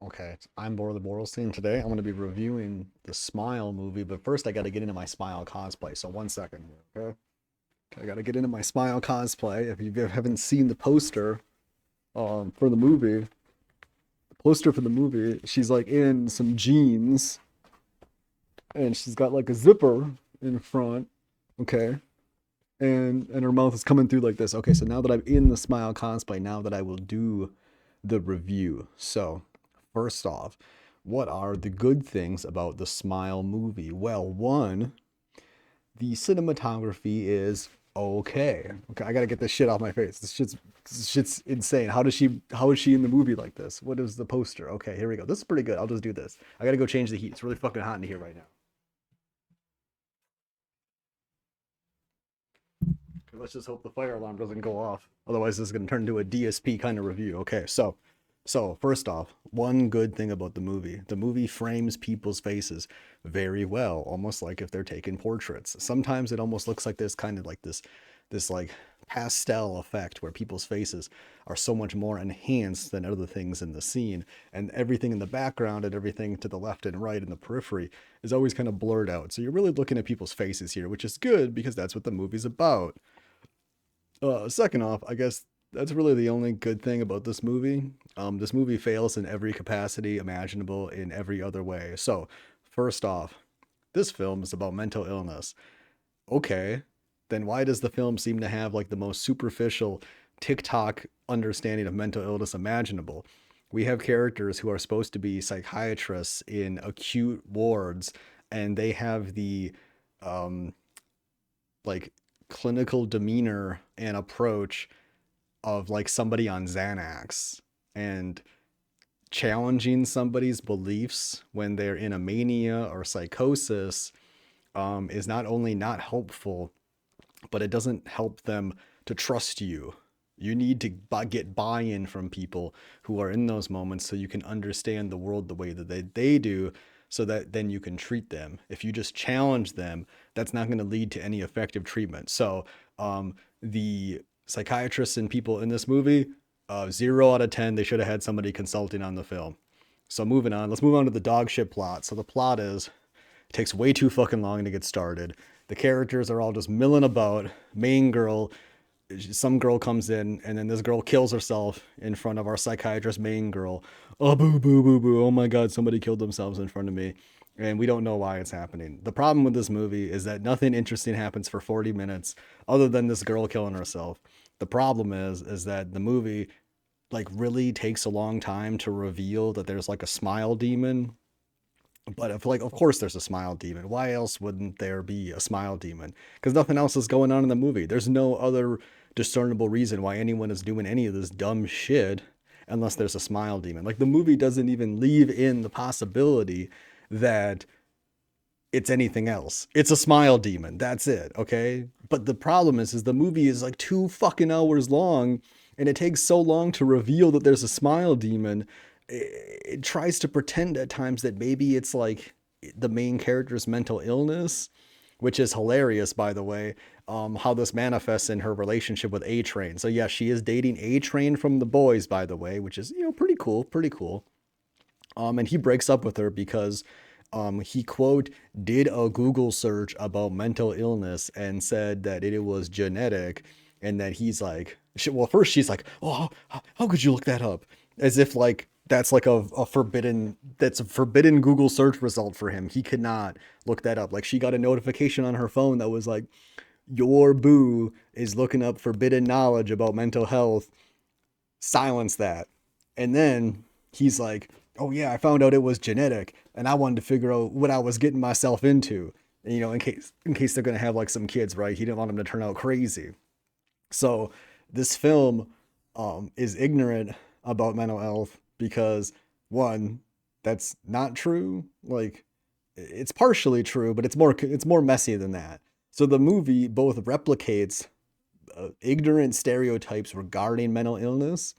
Okay, I'm Borly Borelstein. Today I'm going to be reviewing the Smile movie, but first I got to get into my Smile cosplay. So 1 second here, okay? I got to get into my Smile cosplay. If you haven't seen the poster for the movie, she's like in some jeans and she's got like a zipper in front, okay? And her mouth is coming through like this. Okay, so now that I'm in the Smile cosplay, now that I will do the review. So, first off, what are the good things about the Smile movie? Well, one, the cinematography is okay. Okay, I gotta get this shit off my face. This shit's insane. How is she in the movie like this? What is the poster? Okay, here we go. This is pretty good. I'll just do this. I gotta go change the heat. It's really fucking hot in here right now. Okay, let's just hope the fire alarm doesn't go off. Otherwise, this is gonna turn into a DSP kind of review. Okay, so first off, one good thing about the movie frames people's faces very well, almost like if they're taking portraits. Sometimes it almost looks like this kind of like this like pastel effect where people's faces are so much more enhanced than other things in the scene, and everything in the background and everything to the left and right in the periphery is always kind of blurred out. So you're really looking at people's faces here, which is good because that's what the movie's about. Second off, I guess that's really the only good thing about this movie. This movie fails in every capacity imaginable in every other way. So, first off, this film is about mental illness. Okay, then why does the film seem to have like the most superficial TikTok understanding of mental illness imaginable? We have characters who are supposed to be psychiatrists in acute wards, and they have the um, like clinical demeanor and approach of like somebody on Xanax and challenging somebody's beliefs when they're in a mania or psychosis is not only not helpful, but it doesn't help them to trust you. You need to get buy in from people who are in those moments so you can understand the world the way that they do, so that then you can treat them. If you just challenge them, that's not going to lead to any effective treatment. So, the psychiatrists and people in this movie, 0 out of 10, they should have had somebody consulting on the film. So, moving on, let's move on to the dog shit plot. So, the plot is it takes way too fucking long to get started. The characters are all just milling about. Main girl, some girl comes in, and then this girl kills herself in front of our psychiatrist main girl. Oh, boo, boo, boo, boo. Oh my God, somebody killed themselves in front of me. And we don't know why it's happening. The problem with this movie is that nothing interesting happens for 40 minutes other than this girl killing herself. The problem is that the movie like really takes a long time to reveal that there's like a smile demon, but if like, of course, there's a smile demon. Why else wouldn't there be a smile demon? Because nothing else is going on in the movie. There's no other discernible reason why anyone is doing any of this dumb shit unless there's a smile demon. Like the movie doesn't even leave in the possibility that it's anything else. It's a smile demon. That's it. Okay. But the problem is the movie is like 2 fucking hours long, and it takes so long to reveal that there's a smile demon. It tries to pretend at times that maybe it's like the main character's mental illness, which is hilarious, by the way. How this manifests in her relationship with A Train. So yeah, she is dating A Train from the boys, by the way, which is pretty cool, pretty cool. And he breaks up with her because he quote did a Google search about mental illness and said that it was genetic, and that he's like, well, first she's like, oh, how could you look that up? As if like that's like a forbidden that's a forbidden Google search result for him. He could not look that up. Like she got a notification on her phone that was like, your boo is looking up forbidden knowledge about mental health. Silence that. And then he's like, "Oh yeah, I found out it was genetic, and I wanted to figure out what I was getting myself into. And, in case they're gonna have like some kids, right? He didn't want them to turn out crazy. So this film is ignorant about mental health because one, that's not true. Like it's partially true, but it's more messy than that. So the movie both replicates ignorant stereotypes regarding mental illness,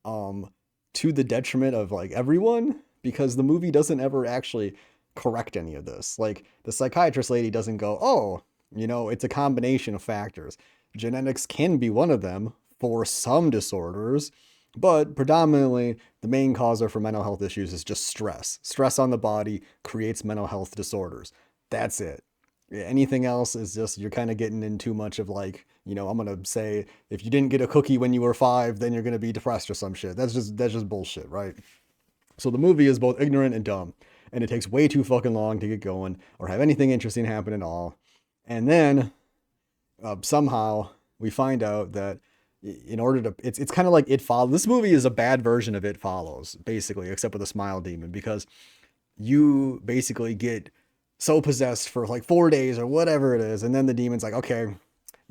um, to the detriment of like everyone, because the movie doesn't ever actually correct any of this. Like the psychiatrist lady doesn't go, oh, it's a combination of factors. Genetics can be one of them for some disorders, But predominantly, the main causer for mental health issues is just stress. Stress on the body creates mental health disorders. That's it. Anything else is just you're kind of getting in too much of like, I'm gonna say if you didn't get a cookie when you were 5, then you're gonna be depressed or some shit. That's just bullshit, right? So the movie is both ignorant and dumb, and it takes way too fucking long to get going or have anything interesting happen at all. And then somehow we find out that in order to it's kind of like It Follows. This movie is a bad version of It Follows, basically, except with a smile demon, because you basically get so possessed for like 4 days or whatever it is, and then the demon's like, okay,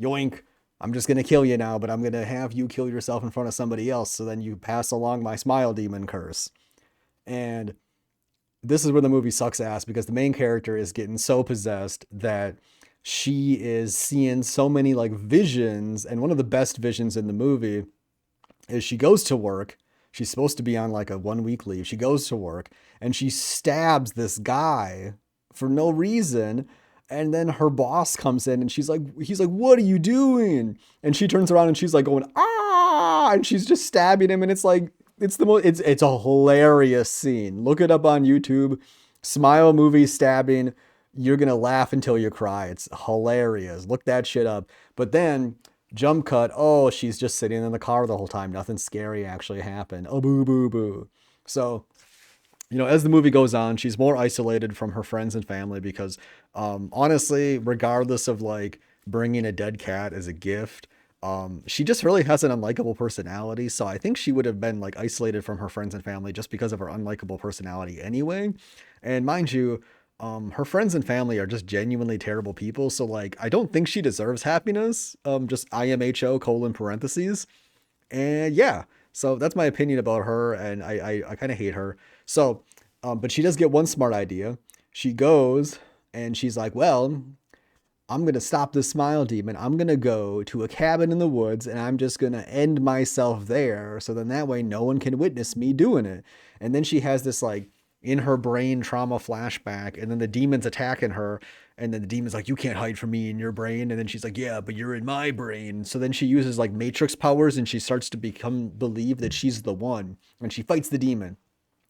yoink, I'm just gonna kill you now, but I'm gonna have you kill yourself in front of somebody else, so then you pass along my smile demon curse. And this is where the movie sucks ass, because the main character is getting so possessed that she is seeing so many like visions. And one of the best visions in the movie is she goes to work. She's supposed to be on like a 1 week leave. She goes to work and she stabs this guy for no reason. And then her boss comes in and he's like, what are you doing? And she turns around and she's like going, ah, and she's just stabbing him. And it's like, it's a hilarious scene. Look it up on YouTube. Smile movie stabbing. You're gonna laugh until you cry. It's hilarious. Look that shit up. But then jump cut. Oh, she's just sitting in the car the whole time. Nothing scary actually happened. Oh, boo, boo, boo. So, as the movie goes on, she's more isolated from her friends and family because, honestly, regardless of like bringing a dead cat as a gift, she just really has an unlikable personality. So I think she would have been like isolated from her friends and family just because of her unlikable personality anyway. And mind you, her friends and family are just genuinely terrible people. So like, I don't think she deserves happiness. Just IMHO colon parentheses. And yeah, so that's my opinion about her, and I kind of hate her. So, but she does get one smart idea. She goes and she's like, well, I'm going to stop this smile demon. I'm going to go to a cabin in the woods and I'm just going to end myself there. So then that way no one can witness me doing it. And then she has this like in her brain trauma flashback. And then the demon's attacking her. And then the demon's like, you can't hide from me in your brain. And then she's like, yeah, but you're in my brain. So then she uses like matrix powers and she starts to believe that she's the one. And she fights the demon.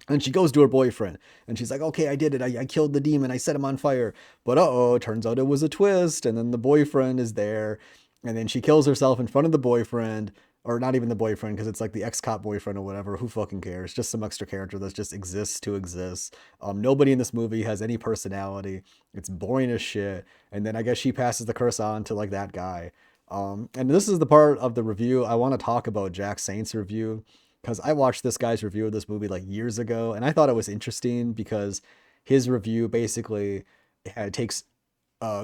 And she goes to her boyfriend and she's like, okay, I did it. I killed the demon. I set him on fire. But uh-oh, turns out it was a twist. And then the boyfriend is there. And then she kills herself in front of the boyfriend. Or not even the boyfriend, because it's like the ex-cop boyfriend or whatever. Who fucking cares? Just some extra character that just exists to exist. Nobody in this movie has any personality. It's boring as shit. And then I guess she passes the curse on to like that guy. And this is the part of the review I want to talk about Jack Saint's review, because I watched this guy's review of this movie like years ago, and I thought it was interesting because his review basically takes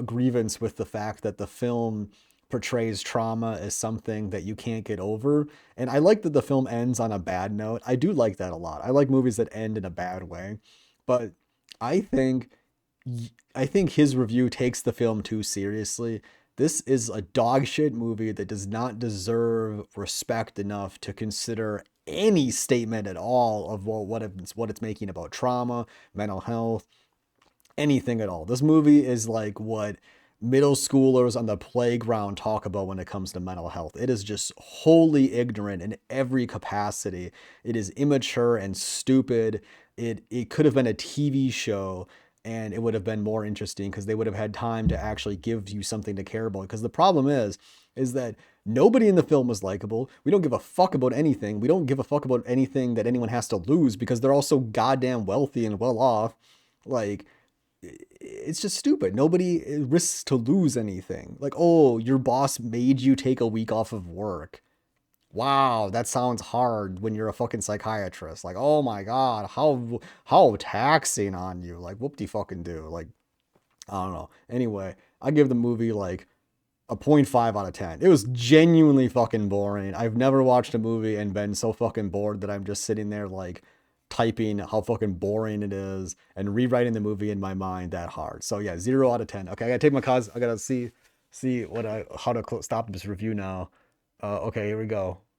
grievance with the fact that the film portrays trauma as something that you can't get over. And I like that the film ends on a bad note. I do like that a lot. I like movies that end in a bad way, but I think I think his review takes the film too seriously. This is a dog shit movie that does not deserve respect enough to consider any statement at all of what it's making about trauma, mental health, anything at all. This movie is like what middle schoolers on the playground talk about when it comes to mental health. It is just wholly ignorant in every capacity. It is immature and stupid. It could have been a TV show and it would have been more interesting because they would have had time to actually give you something to care about. Because the problem is that nobody in the film was likable. We don't give a fuck about anything. We don't give a fuck about anything that anyone has to lose because they're all so goddamn wealthy and well off. Like, it's just stupid. Nobody risks to lose anything. Like, oh, your boss made you take a week off of work. Wow, that sounds hard when you're a fucking psychiatrist. Like, oh my god, how taxing on you. Like, whoop de fucking do. Like, I don't know. Anyway, I give the movie like a point 0.5 out of 10. It was genuinely fucking boring. I've never watched a movie and been so fucking bored that I'm just sitting there like typing how fucking boring it is and rewriting the movie in my mind that hard. So yeah, 0 out of 10. Okay, I gotta take my cause. I gotta see how to stop this review now. Okay, here we go.